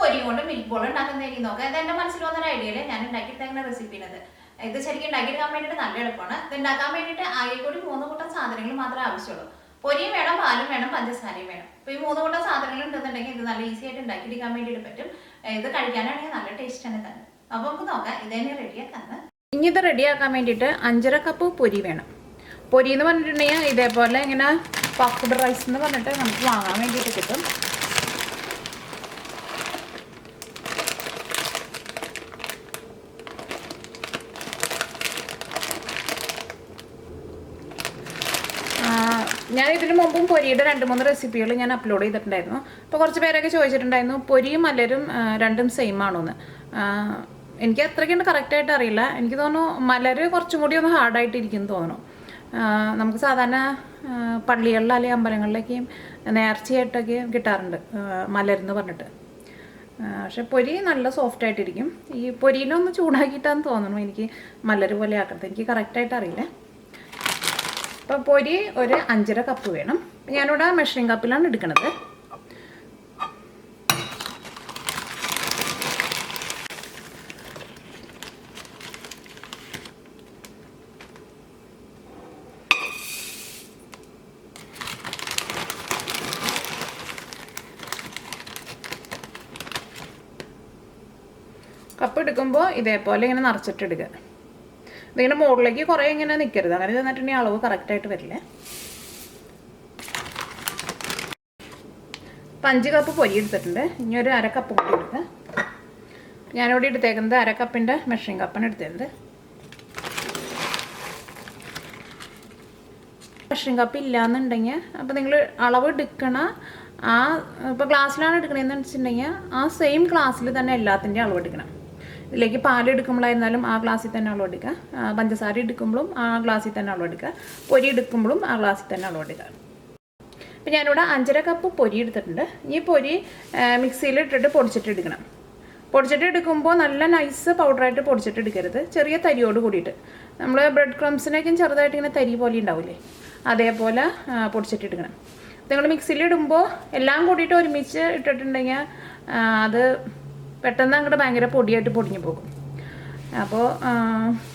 പൊരി കൊണ്ട് milk ball ഉണ്ടാക്കുന്നതിന് നോക്കാം. ഇത് എൻ്റെ മനസ്സിൽ വന്നൊരു ഐഡിയയിൽ ഞാൻ ഉണ്ടാക്കിയെടുത്തേക്കുന്ന റെസിപ്പിയാണിത്. ഇത് ശരിക്കും ഉണ്ടാക്കിയെടുക്കാൻ വേണ്ടിയിട്ട് നല്ല എളുപ്പമാണ്. ഇത് ഉണ്ടാക്കാൻ വേണ്ടിയിട്ട് ആകെ കൂടി 3 കൂട്ടം സാധനങ്ങൾ മാത്രമേ ആവശ്യമുള്ളൂ. പൊരിയും വേണം, പാലും വേണം, പഞ്ചസാരയും വേണം. അപ്പോൾ ഈ 3 കൂട്ടം സാധനങ്ങൾ ഉണ്ടെന്നുണ്ടെങ്കിൽ ഇത് നല്ല ഈസി ആയിട്ട് ഉണ്ടാക്കിയെടുക്കാൻ വേണ്ടിയിട്ട് പറ്റും. ഇത് കഴിക്കാനാണെങ്കിൽ നല്ല ടേസ്റ്റാണ് തന്നെ. അപ്പോൾ നമുക്ക് നോക്കാം ഇതന്നെ റെഡിയാക്കാന്ന്. ഇനി ഇത് റെഡിയാക്കാൻ വേണ്ടിയിട്ട് 5.5 കപ്പ് പൊരി വേണം. പൊരി എന്ന് പറഞ്ഞിട്ടുണ്ടെങ്കിൽ ഇതേപോലെ ഇങ്ങനെ പഫ്ഡ് റൈസ് എന്ന് പറഞ്ഞിട്ട് നമുക്ക് വാങ്ങാൻ വേണ്ടിയിട്ട് കിട്ടും. ഞാൻ ഇതിന് മുമ്പും പൊരിയുടെ 2-3 റെസിപ്പികൾ ഞാൻ അപ്ലോഡ് ചെയ്തിട്ടുണ്ടായിരുന്നു. അപ്പോൾ കുറച്ച് പേരൊക്കെ ചോദിച്ചിട്ടുണ്ടായിരുന്നു പൊരിയും മലരും രണ്ടും സെയിം ആണോന്ന്. എനിക്ക് അത്രയ്ക്ക് കറക്റ്റായിട്ട് അറിയില്ല. എനിക്ക് തോന്നുന്നു മലര് കുറച്ചും കൂടി ഒന്ന് ഹാർഡായിട്ടിരിക്കും തോന്നുന്നു. നമുക്ക് സാധാരണ പള്ളികളിൽ അല്ലെങ്കിൽ അമ്പലങ്ങളിലേക്കും നേർച്ചയായിട്ടൊക്കെ കിട്ടാറുണ്ട് മലരെന്ന് പറഞ്ഞിട്ട്. പക്ഷെ പൊരി നല്ല സോഫ്റ്റായിട്ടിരിക്കും. ഈ പൊരിയിലൊന്ന് ചൂടാക്കിയിട്ടാന്ന് തോന്നുന്നു എനിക്ക് മലര് പോലെ ആക്കുന്നത്. എനിക്ക് കറക്റ്റായിട്ട് അറിയില്ല. അപ്പോൾ പൊരി ഒരു 5.5 കപ്പ് വേണം. ഞാനിവിടെ മെഷറിംഗ് കപ്പിലാണ് എടുക്കുന്നത്. കപ്പ് എടുക്കുമ്പോൾ ഇതേപോലെ ഇങ്ങനെ നിറച്ചിട്ടെടുക്കുക. ഇതിങ്ങനെ മുകളിലേക്ക് കുറേ ഇങ്ങനെ നിൽക്കരുത്. അങ്ങനെ ചെന്നിട്ടുണ്ടെങ്കിൽ അളവ് കറക്റ്റായിട്ട് വരില്ല. 5 കപ്പ് പൊരി എടുത്തിട്ടുണ്ട്. ഇനി ഒരു 1/2 കപ്പ് കൂടി എടുക്കുക. ഞാനിവിടെ എടുത്തേക്കുന്നത് 1/2 കപ്പിൻ്റെ മെഷറിംഗ് കപ്പാണ് എടുത്തേക്കുന്നത്. മെഷറിംഗ് കപ്പ് ഇല്ലയെന്നുണ്ടെങ്കിൽ അപ്പോൾ നിങ്ങൾ അളവ് എടുക്കണ ഇപ്പോൾ ഗ്ലാസ്സിലാണ് എടുക്കണതെന്ന് വെച്ചിട്ടുണ്ടെങ്കിൽ ആ സെയിം ഗ്ലാസ്സിൽ തന്നെ എല്ലാത്തിൻ്റെയും അളവ് എടുക്കണം. ഇതിലേക്ക് പാലെടുക്കുമ്പോഴായിരുന്നാലും ആ ഗ്ലാസ്സിൽ തന്നെ അളവെടുക്കുക. പഞ്ചസാര എടുക്കുമ്പോഴും ആ ഗ്ലാസ്സിൽ തന്നെ അളവെടുക്കുക. പൊരി എടുക്കുമ്പോഴും ആ ഗ്ലാസ്സിൽ തന്നെ അളവെടുക്കുക. അപ്പോൾ ഞാനിവിടെ 5.5 കപ്പ് പൊരി എടുത്തിട്ടുണ്ട്. ഈ പൊരി മിക്സിയിൽ ഇട്ടിട്ട് പൊടിച്ചിട്ടെടുക്കണം. പൊടിച്ചിട്ടെടുക്കുമ്പോൾ നല്ല നൈസ് പൗഡറായിട്ട് പൊടിച്ചിട്ടെടുക്കരുത്. ചെറിയ തരിയോട് കൂടിയിട്ട് നമ്മൾ ബ്രെഡ് ക്രംസിനൊക്കെ ചെറുതായിട്ട് ഇങ്ങനെ തരി പോലെ ഉണ്ടാവില്ലേ, അതേപോലെ പൊടിച്ചിട്ടെടുക്കണം. നിങ്ങൾ മിക്സിയിലിടുമ്പോൾ എല്ലാം കൂടിയിട്ട് ഒരുമിച്ച് ഇട്ടിട്ടുണ്ടെങ്കിൽ അത് പെട്ടെന്ന് അങ്ങോട്ട് ഭയങ്കര പൊടിയായിട്ട് പൊടിഞ്ഞു പോകും. അപ്പോൾ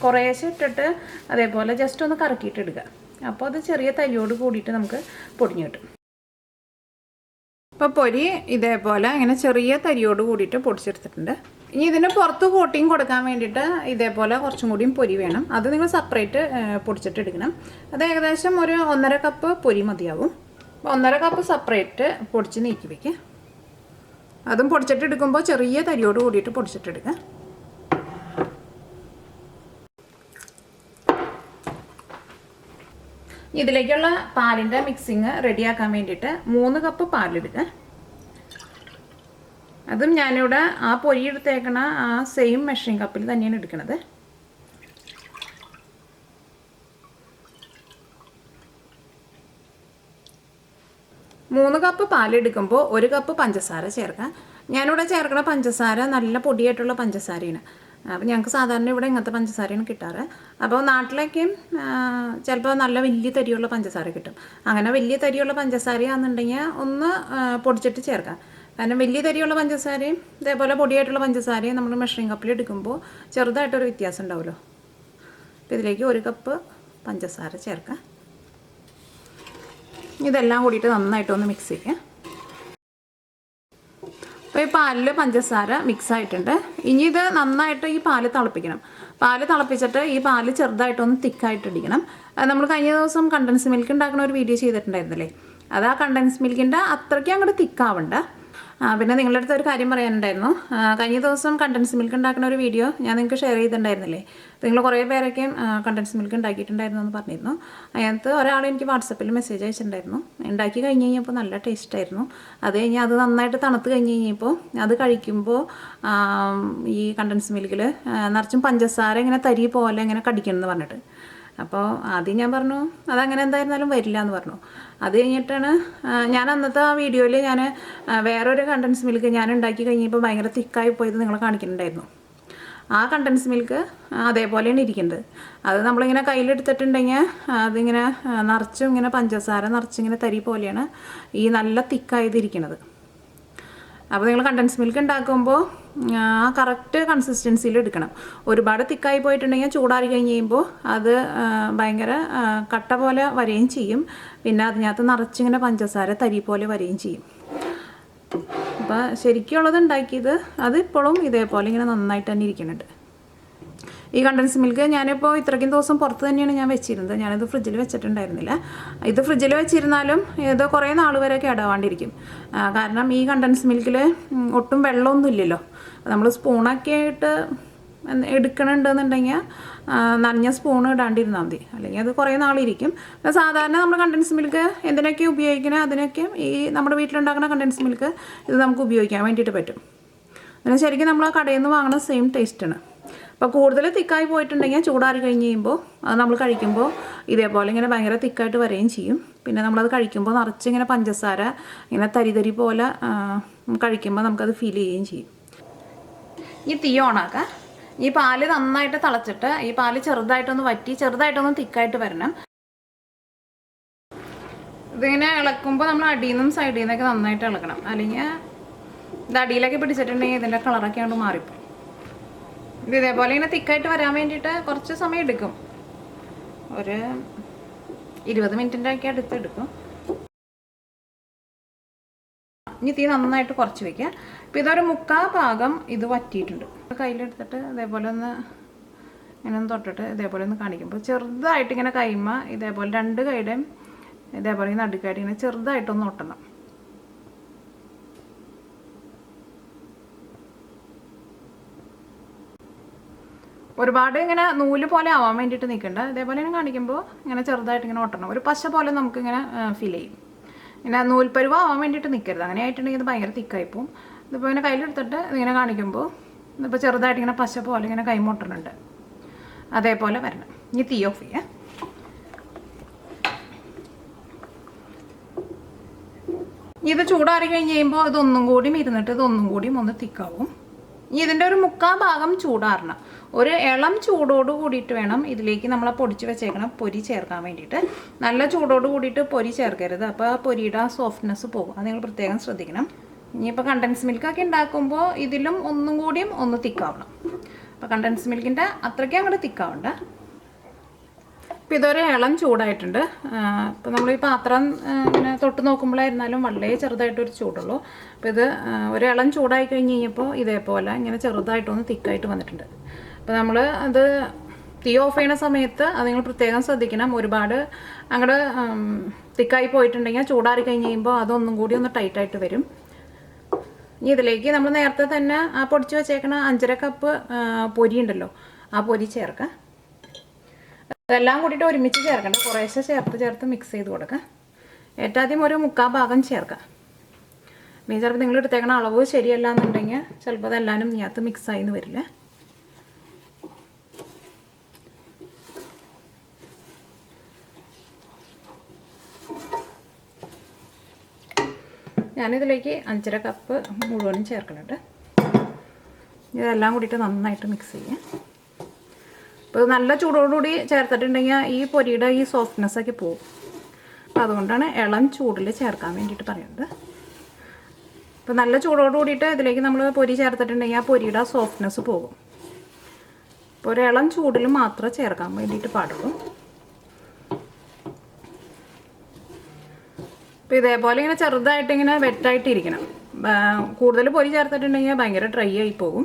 കുറേശ്ശെ ഇട്ടിട്ട് അതേപോലെ ജസ്റ്റ് ഒന്ന് കറക്കിയിട്ടെടുക്കുക. അപ്പോൾ അത് ചെറിയ തരിയോട് കൂടിയിട്ട് നമുക്ക് പൊടിഞ്ഞു കിട്ടും. അപ്പോൾ പൊരി ഇതേപോലെ ഇങ്ങനെ ചെറിയ തരിയോട് കൂടിയിട്ട് പൊടിച്ചെടുത്തിട്ടുണ്ട്. ഇനി ഇതിന് പുറത്ത് കോട്ടിങ് കൊടുക്കാൻ വേണ്ടിയിട്ട് ഇതേപോലെ കുറച്ചും കൂടിയും പൊരി വേണം. അത് നിങ്ങൾ സെപ്പറേറ്റ് പൊടിച്ചിട്ടെടുക്കണം. അത് ഏകദേശം ഒരു 1.5 കപ്പ് പൊരി മതിയാവും. 1.5 കപ്പ് സെപ്പറേറ്റ് പൊടിച്ച് നീക്കി വയ്ക്കുക. അതും പൊടിച്ചിട്ടെടുക്കുമ്പോൾ ചെറിയ തരിയോട് കൂടിയിട്ട് പൊടിച്ചിട്ടെടുക്കുക. ഇതിലേക്കുള്ള പാലിൻ്റെ മിക്സിങ് റെഡിയാക്കാൻ വേണ്ടിയിട്ട് 3 കപ്പ് പാലെടുക്കുക. അതും ഞാനിവിടെ ആ പൊരി എടുത്തേക്കണ ആ സെയിം മെഷറിംഗ് കപ്പിൽ തന്നെയാണ് എടുക്കുന്നത്. മൂന്ന് കപ്പ് പാലെടുക്കുമ്പോൾ 1 കപ്പ് പഞ്ചസാര ചേർക്കാം. ഞാനിവിടെ ചേർക്കുന്ന പഞ്ചസാര നല്ല പൊടിയായിട്ടുള്ള പഞ്ചസാരയാണ്. അപ്പോൾ ഞങ്ങൾക്ക് സാധാരണ ഇവിടെ ഇങ്ങനത്തെ പഞ്ചസാരയാണ് കിട്ടാറ്. അപ്പോൾ നാട്ടിലേക്കും ചിലപ്പോൾ നല്ല വലിയ തരിയുള്ള പഞ്ചസാര കിട്ടും. അങ്ങനെ വലിയ തരിയുള്ള പഞ്ചസാരയാണെന്നുണ്ടെങ്കിൽ ഒന്ന് പൊടിച്ചിട്ട് ചേർക്കാം. കാരണം വലിയ തരിയുള്ള പഞ്ചസാരയും ഇതേപോലെ പൊടിയായിട്ടുള്ള പഞ്ചസാരയും നമ്മൾ മെഷറിംഗ് കപ്പിൽ എടുക്കുമ്പോൾ ചെറുതായിട്ടൊരു വ്യത്യാസം ഉണ്ടാവുമല്ലോ. അപ്പോൾ ഇതിലേക്ക് 1 കപ്പ് പഞ്ചസാര ചേർക്കാം. ഇതെല്ലാം കൂടിയിട്ട് നന്നായിട്ടൊന്ന് മിക്സ് ചെയ്യുക. അപ്പോൾ ഈ പാലിൽ പഞ്ചസാര മിക്സ് ആയിട്ടുണ്ട്. ഇനി ഇത് നന്നായിട്ട് ഈ പാല് തിളപ്പിക്കണം. പാല് തിളപ്പിച്ചിട്ട് ഈ പാല് ചെറുതായിട്ടൊന്ന് തിക്കായിട്ടിരിക്കണം. നമ്മൾ കഴിഞ്ഞ ദിവസം കണ്ടൻസ് മിൽക്ക് ഉണ്ടാക്കുന്ന ഒരു വീഡിയോ ചെയ്തിട്ടുണ്ടായിരുന്നില്ലേ, അത് ആ കണ്ടൻസ് മിൽക്കിൻ്റെ അത്രയ്ക്ക് അങ്ങോട്ട് തിക്കാവണ്ട. പിന്നെ നിങ്ങളുടെ അടുത്ത് ഒരു കാര്യം പറയാനുണ്ടായിരുന്നു. കഴിഞ്ഞ ദിവസം കണ്ടൻസ് മിൽക്ക് ഉണ്ടാക്കുന്ന ഒരു വീഡിയോ ഞാൻ നിങ്ങൾക്ക് ഷെയർ ചെയ്തിട്ടുണ്ടായിരുന്നില്ലേ. നിങ്ങൾ കുറേ പേരൊക്കെ കണ്ടൻസ് മിൽക്ക് ഉണ്ടാക്കിയിട്ടുണ്ടായിരുന്നു എന്ന് പറഞ്ഞിരുന്നു. അതിനകത്ത് ഒരാൾ എനിക്ക് വാട്സപ്പിൽ മെസ്സേജ് അയച്ചിട്ടുണ്ടായിരുന്നു. ഉണ്ടാക്കി കഴിഞ്ഞ് കഴിഞ്ഞപ്പോൾ നല്ല ടേസ്റ്റായിരുന്നു. അത് കഴിഞ്ഞ് അത് നന്നായിട്ട് തണുത്ത് കഴിഞ്ഞ് കഴിഞ്ഞപ്പോൾ അത് കഴിക്കുമ്പോൾ ഈ കണ്ടൻസ് മിൽക്കിൽ നിറച്ചും പഞ്ചസാര ഇങ്ങനെ തരി പോലെ ഇങ്ങനെ കടിക്കണമെന്ന് പറഞ്ഞിട്ട്. അപ്പോൾ ആദ്യം ഞാൻ പറഞ്ഞു അതങ്ങനെ എന്തായിരുന്നാലും വരില്ല എന്ന് പറഞ്ഞു. അത് കഴിഞ്ഞിട്ടാണ് ഞാൻ അന്നത്തെ ആ വീഡിയോയിൽ ഞാൻ വേറൊരു കണ്ടൻസ് മിൽക്ക് ഞാൻ ഉണ്ടാക്കി കഴിഞ്ഞപ്പോൾ ഭയങ്കര തിക്കായി പോയത് നിങ്ങളെ കാണിക്കുന്നുണ്ടായിരുന്നു. ആ കണ്ടൻസ് മിൽക്ക് അതേപോലെയാണ് ഇരിക്കുന്നത്. അത് നമ്മളിങ്ങനെ കയ്യിലെടുത്തിട്ടുണ്ടെങ്കിൽ അതിങ്ങനെ നിറച്ചും ഇങ്ങനെ പഞ്ചസാര നിറച്ചിങ്ങനെ തരി പോലെയാണ് ഈ നല്ല തിക്കായതിരിക്കുന്നത്. അപ്പോൾ നിങ്ങൾ കണ്ടൻസ് മിൽക്ക് ഉണ്ടാക്കുമ്പോൾ ആ കറക്റ്റ് കൺസിസ്റ്റൻസിയിൽ എടുക്കണം. ഒരുപാട് തിക്കായി പോയിട്ടുണ്ടെങ്കിൽ ചൂടാറി കഴിഞ്ഞ് കഴിയുമ്പോൾ അത് ഭയങ്കര കട്ട പോലെ വരികയും ചെയ്യും. പിന്നെ അതിനകത്ത് നിറച്ചിങ്ങനെ പഞ്ചസാര തരി പോലെ വരികയും ചെയ്യും. അപ്പോൾ ശരിക്കുള്ളത് ഉണ്ടാക്കിയത് അതിപ്പോഴും ഇതേപോലെ ഇങ്ങനെ നന്നായിട്ട് തന്നെ ഇരിക്കുന്നുണ്ട്. ഈ കണ്ടൻസ് മിൽക്ക് ഞാനിപ്പോൾ ഇത്രയ്ക്കും ദിവസം പുറത്ത് തന്നെയാണ് ഞാൻ വെച്ചിരുന്നത്. ഞാനിത് ഫ്രിഡ്ജിൽ വെച്ചിട്ടുണ്ടായിരുന്നില്ല. ഇത് ഫ്രിഡ്ജിൽ വെച്ചിരുന്നാലും ഇത് കുറേ നാൾ വരെ കേടാവാണ്ടിരിക്കും. കാരണം ഈ കണ്ടൻസ് മിൽക്കിൽ ഒട്ടും വെള്ളമൊന്നും ഇല്ലല്ലോ. നമ്മൾ സ്പൂണൊക്കെ ആയിട്ട് എടുക്കണമെന്നുണ്ടെങ്കിൽ നനഞ്ഞ സ്പൂൺ ഇടാണ്ടിരുന്നാൽ മതി, അല്ലെങ്കിൽ അത് കുറേ നാളിരിക്കും. സാധാരണ നമ്മൾ കണ്ടൻസ് മിൽക്ക് എന്തിനൊക്കെ ഉപയോഗിക്കുന്നത് അതിനൊക്കെ ഈ നമ്മുടെ വീട്ടിലുണ്ടാക്കുന്ന കണ്ടൻസ് മിൽക്ക് ഇത് നമുക്ക് ഉപയോഗിക്കാൻ വേണ്ടിയിട്ട് പറ്റും. അതിന് ശരിക്കും നമ്മൾ ആ കടയിൽ നിന്ന് വാങ്ങുന്ന സെയിം ടേസ്റ്റാണ്. അപ്പോൾ കൂടുതൽ തിക്കായി പോയിട്ടുണ്ടെങ്കിൽ ചൂടാറി കഴിഞ്ഞ് കഴിയുമ്പോൾ അത് നമ്മൾ കഴിക്കുമ്പോൾ ഇതേപോലെ ഇങ്ങനെ ഭയങ്കര തിക്കായിട്ട് വരികയും ചെയ്യും. പിന്നെ നമ്മളത് കഴിക്കുമ്പോൾ നിറച്ചിങ്ങനെ പഞ്ചസാര ഇങ്ങനെ തരി പോലെ കഴിക്കുമ്പോൾ നമുക്കത് ഫീൽ ചെയ്യുകയും ചെയ്യും. ഈ തീ ഓണാക്കാം. ഈ പാല് നന്നായിട്ട് തിളച്ചിട്ട് ഈ പാല് ചെറുതായിട്ടൊന്ന് വറ്റി ചെറുതായിട്ടൊന്ന് തിക്കായിട്ട് വരണം. ഇതിങ്ങനെ ഇളക്കുമ്പോൾ നമ്മൾ അടിയിൽ നിന്നും സൈഡിൽ നിന്നൊക്കെ നന്നായിട്ട് ഇളക്കണം, അല്ലെങ്കിൽ ഇത് അടിയിലൊക്കെ പിടിച്ചിട്ടുണ്ടെങ്കിൽ ഇതിൻ്റെ കളറൊക്കെ അങ്ങോട്ട് മാറിപ്പോകും. ഇത് ഇതേപോലെ ഇങ്ങനെ തിക്കായിട്ട് വരാൻ വേണ്ടിയിട്ട് കുറച്ച് സമയം എടുക്കും. ഒരു 20 മിനിറ്റിൻ്റെ ഒക്കെ അടുത്തെടുക്കും. ഇനി തീ നന്നായിട്ട് കുറച്ച് വയ്ക്കുക. അപ്പോൾ ഇതൊരു 3/4 ഭാഗം ഇത് വറ്റിയിട്ടുണ്ട്. കയ്യിലെടുത്തിട്ട് ഇതേപോലെ ഒന്ന് ഇങ്ങനെ ഒന്ന് തൊട്ടിട്ട് ഇതേപോലെ ഒന്ന് കാണിക്കുമ്പോൾ ചെറുതായിട്ട് ഇങ്ങനെ കൈമ ഇതേപോലെ 2 കൈയുടെയും ഇതേപോലെ നടുക്കായിട്ട് ഇങ്ങനെ ചെറുതായിട്ടൊന്ന് ഒട്ടണം. ഒരുപാട് ഇങ്ങനെ നൂല് പോലെ ആവാൻ വേണ്ടിയിട്ട് നിൽക്കണ്ട. ഇതേപോലെ ഇങ്ങനെ കാണിക്കുമ്പോൾ ഇങ്ങനെ ചെറുതായിട്ട് ഇങ്ങനെ ഒട്ടണം. ഒരു പശ പോലെ നമുക്കിങ്ങനെ ഫീൽ ചെയ്യും. ഇങ്ങനെ നൂൽപ്പരുവ ആവാൻ വേണ്ടിയിട്ട് നിൽക്കരുത്. അങ്ങനെ ആയിട്ടുണ്ടെങ്കിൽ ഇത് ഭയങ്കര തിക്കായിപ്പോവും. ഇതിപ്പോൾ ഇങ്ങനെ കയ്യിലെടുത്തിട്ട് ഇങ്ങനെ കാണിക്കുമ്പോൾ ഇതിപ്പോൾ ചെറുതായിട്ട് ഇങ്ങനെ പശ പോലെ ഇങ്ങനെ കൈമൊട്ടുന്നുണ്ട്. അതേപോലെ വരണം. ഇനി തീ ഓഫ് ചെയ്യാം. ഇത് ചൂടാറി കഴിഞ്ഞ് കഴിയുമ്പോൾ ഇതൊന്നും കൂടിയും ഇരുന്നിട്ട് ഇതൊന്നും കൂടിയും ഒന്ന് തിക്കാവും. ഇനി ഇതിൻ്റെ ഒരു 3/4 ഭാഗം ചൂടാറണം. ഒരു ഇളം ചൂടോട് കൂടിയിട്ട് വേണം ഇതിലേക്ക് നമ്മൾ പൊടിച്ച് വെച്ചേക്കണം പൊരി ചേർക്കാൻ വേണ്ടിയിട്ട്. നല്ല ചൂടോട് കൂടിയിട്ട് പൊരി ചേർക്കരുത്, അപ്പോൾ ആ പൊരിയുടെ ആ സോഫ്റ്റ്നെസ് പോകും. അത് നിങ്ങൾ പ്രത്യേകം ശ്രദ്ധിക്കണം. ഇനിയിപ്പോൾ കണ്ടൻസ് മിൽക്കൊക്കെ ഉണ്ടാക്കുമ്പോൾ ഇതിലും ഒന്നും കൂടിയും ഒന്ന് തിക്കാവണം. അപ്പോൾ കണ്ടൻസ് മിൽക്കിൻ്റെ അത്രയ്ക്ക് അങ്ങോട്ട് തിക്കാവണ്ട. ഇപ്പോൾ ഇതൊരു ഇളം ചൂടായിട്ടുണ്ട്. ഇപ്പോൾ നമ്മൾ ഈ പാത്രം ഇങ്ങനെ തൊട്ട് നോക്കുമ്പോഴായിരുന്നാലും വളരെ ചെറുതായിട്ടൊരു ചൂടുള്ളൂ. അപ്പോൾ ഇത് ഒരു ഇളം ചൂടായി കഴിഞ്ഞ് കഴിഞ്ഞപ്പോൾ ഇതേപോലെ ഇങ്ങനെ ചെറുതായിട്ടൊന്ന് തിക്കായിട്ട് വന്നിട്ടുണ്ട്. അപ്പോൾ നമ്മൾ അത് തീ ഓഫ് ചെയ്യുന്ന സമയത്ത് അത് നിങ്ങൾ പ്രത്യേകം ശ്രദ്ധിക്കണം. ഒരുപാട് അങ്ങോട്ട് തിക്കായി പോയിട്ടുണ്ടെങ്കിൽ ചൂടാറി കഴിഞ്ഞ് കഴിയുമ്പോൾ അതൊന്നും കൂടി ഒന്ന് ടൈറ്റായിട്ട് വരും. ഇനി ഇതിലേക്ക് നമ്മൾ നേരത്തെ തന്നെ ആ പൊടിച്ച് വെച്ചേക്കണ 5.5 കപ്പ് പൊരി ഉണ്ടല്ലോ, ആ പൊരി ചേർക്കാം. അതെല്ലാം കൂടിയിട്ട് ഒരുമിച്ച് ചേർക്കണ്ട, കുറേശ്ശെ ചേർത്ത് മിക്സ് ചെയ്ത് കൊടുക്കാം. ഏറ്റവും ആദ്യം ഒരു 3/4 ഭാഗം ചേർക്കാം. ഇനി ചിലപ്പോൾ നിങ്ങൾ എടുത്തേക്കണ അളവ് ശരിയല്ല എന്നുണ്ടെങ്കിൽ ചിലപ്പോൾ അതെല്ലാവരും ഇതിനകത്ത് മിക്സായിന്ന് വരില്ല. ഞാനിതിലേക്ക് 5.5 കപ്പ് മുഴുവനും ചേർക്കുന്നുണ്ട്. ഇതെല്ലാം കൂടിയിട്ട് നന്നായിട്ട് മിക്സ് ചെയ്യാം. അപ്പോൾ നല്ല ചൂടോടുകൂടി ചേർത്തിട്ടുണ്ടെങ്കിൽ ഈ പൊരിയുടെ ഈ സോഫ്റ്റ്നെസ്സൊക്കെ പോകും. അപ്പോൾ അതുകൊണ്ടാണ് ഇളം ചൂടിൽ ചേർക്കാൻ വേണ്ടിയിട്ട് പറയുന്നത്. അപ്പോൾ നല്ല ചൂടോട് കൂടിയിട്ട് ഇതിലേക്ക് നമ്മൾ പൊരി ചേർത്തിട്ടുണ്ടെങ്കിൽ ആ പൊരിയുടെ ആ സോഫ്റ്റ്നെസ് പോകും. അപ്പോൾ ഒരു ഇളം ചൂടിൽ മാത്രമേ ചേർക്കാൻ വേണ്ടിയിട്ട് പാടുള്ളൂ. അപ്പോൾ ഇതേപോലെ ഇങ്ങനെ ചെറുതായിട്ട് ഇങ്ങനെ വെറ്റായിട്ടിരിക്കണം. കൂടുതൽ പൊരി ചേർത്തിട്ടുണ്ടെങ്കിൽ ഭയങ്കര ഡ്രൈ ആയി പോകും.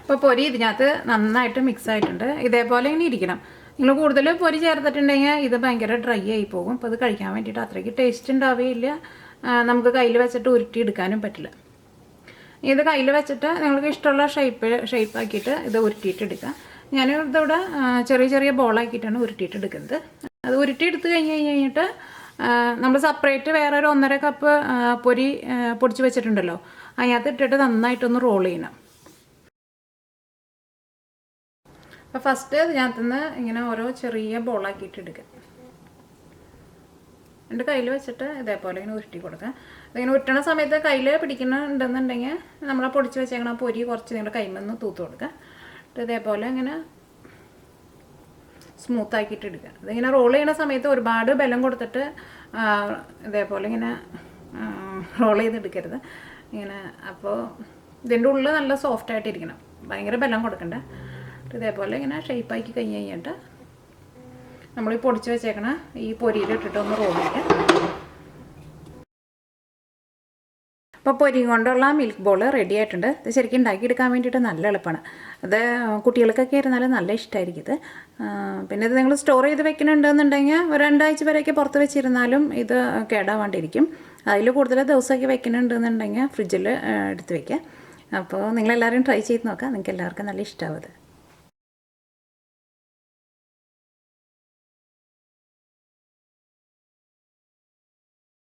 അപ്പോൾ പൊരി ഇതിനകത്ത് നന്നായിട്ട് മിക്സ് ആയിട്ടുണ്ട്. ഇതേപോലെ ഇങ്ങനെ ഇരിക്കണം. നിങ്ങൾ കൂടുതൽ പൊരി ചേർത്തിട്ടുണ്ടെങ്കിൽ ഇത് ഭയങ്കര ഡ്രൈ ആയി പോകും. അപ്പോൾ ഇത് കഴിക്കാൻ വേണ്ടിയിട്ട് അത്രയ്ക്ക് ടേസ്റ്റ് ഉണ്ടാവുകയില്ല. നമുക്ക് കയ്യിൽ വെച്ചിട്ട് ഉരുട്ടിയെടുക്കാനും പറ്റില്ല. ഇത് കയ്യിൽ വെച്ചിട്ട് നിങ്ങൾക്ക് ഇഷ്ടമുള്ള ഷേപ്പാക്കിയിട്ട് ഇത് ഉരുട്ടിയിട്ടെടുക്കുക. ഞാൻ ഇതിവിടെ ചെറിയ ബോളാക്കിയിട്ടാണ് ഉരുട്ടിയിട്ടെടുക്കുന്നത്. അത് ഉരുട്ടിയെടുത്ത് കഴിഞ്ഞിട്ട് നമ്മൾ സെപ്പറേറ്റ് വേറെ ഒരു 1.5 കപ്പ് പൊടിച്ച് വെച്ചിട്ടുണ്ടല്ലോ, അതിനകത്ത് ഇട്ടിട്ട് നന്നായിട്ടൊന്ന് റോൾ ചെയ്യണം. അപ്പോൾ ഫസ്റ്റ് ഇതിനകത്തുനിന്ന് ഇങ്ങനെ ഓരോ ചെറിയ ബോളാക്കിയിട്ട് എടുക്കുക. എൻ്റെ കയ്യിൽ വെച്ചിട്ട് ഇതേപോലെ ഇങ്ങനെ ഉരുട്ടി കൊടുക്കുക. അതിങ്ങനെ ഉരുട്ടണ സമയത്ത് കയ്യിൽ പിടിക്കുന്നുണ്ടെന്നുണ്ടെങ്കിൽ നമ്മൾ പൊടിച്ച് വെച്ചേക്കണ പൊരി കുറച്ച് നിങ്ങളുടെ കൈമെന്ന് തൂത്ത് കൊടുക്കുക. ഇതേപോലെ ഇങ്ങനെ സ്മൂത്താക്കിയിട്ട് എടുക്കുക. അതിങ്ങനെ റോൾ ചെയ്യുന്ന സമയത്ത് ഒരുപാട് ബലം കൊടുത്തിട്ട് ഇതേപോലെ ഇങ്ങനെ റോൾ ചെയ്തെടുക്കരുത് ഇങ്ങനെ. അപ്പോൾ ഇതിൻ്റെ ഉള്ളിൽ നല്ല സോഫ്റ്റായിട്ടിരിക്കണം, ഭയങ്കര ബലം കൊടുക്കണ്ട. ഇതേപോലെ ഇങ്ങനെ ഷേപ്പാക്കി കഴിഞ്ഞിട്ട് നമ്മൾ ഈ പൊടിച്ച് വെച്ചേക്കണ ഈ പൊരിയിലിട്ടിട്ട് ഒന്ന് റോൾ ചെയ്യാം. അപ്പോൾ പൊരിയും കൊണ്ടുള്ള മിൽക്ക് ബോൾ റെഡി ആയിട്ടുണ്ട്. ഇത് ശരിക്കും ഉണ്ടാക്കിയെടുക്കാൻ വേണ്ടിയിട്ട് നല്ല എളുപ്പമാണ്. അത് കുട്ടികൾക്കൊക്കെ ഇരുന്നാലും നല്ല ഇഷ്ടമായിരിക്കും ഇത്. പിന്നെ ഇത് നിങ്ങൾ സ്റ്റോർ ചെയ്ത് വെക്കുന്നുണ്ടെന്നുണ്ടെങ്കിൽ ഒരു 2 ആഴ്ച വരെയൊക്കെ പുറത്ത് വെച്ചിരുന്നാലും ഇത് കേടാവാണ്ടിരിക്കും. അതിൽ കൂടുതൽ ദിവസമൊക്കെ വെക്കുന്നുണ്ടെന്നുണ്ടെങ്കിൽ ഫ്രിഡ്ജിൽ എടുത്ത് വയ്ക്കുക. അപ്പോൾ നിങ്ങളെല്ലാവരും ട്രൈ ചെയ്ത് നോക്കാം, നിങ്ങൾക്ക് എല്ലാവർക്കും നല്ല ഇഷ്ടമാവും.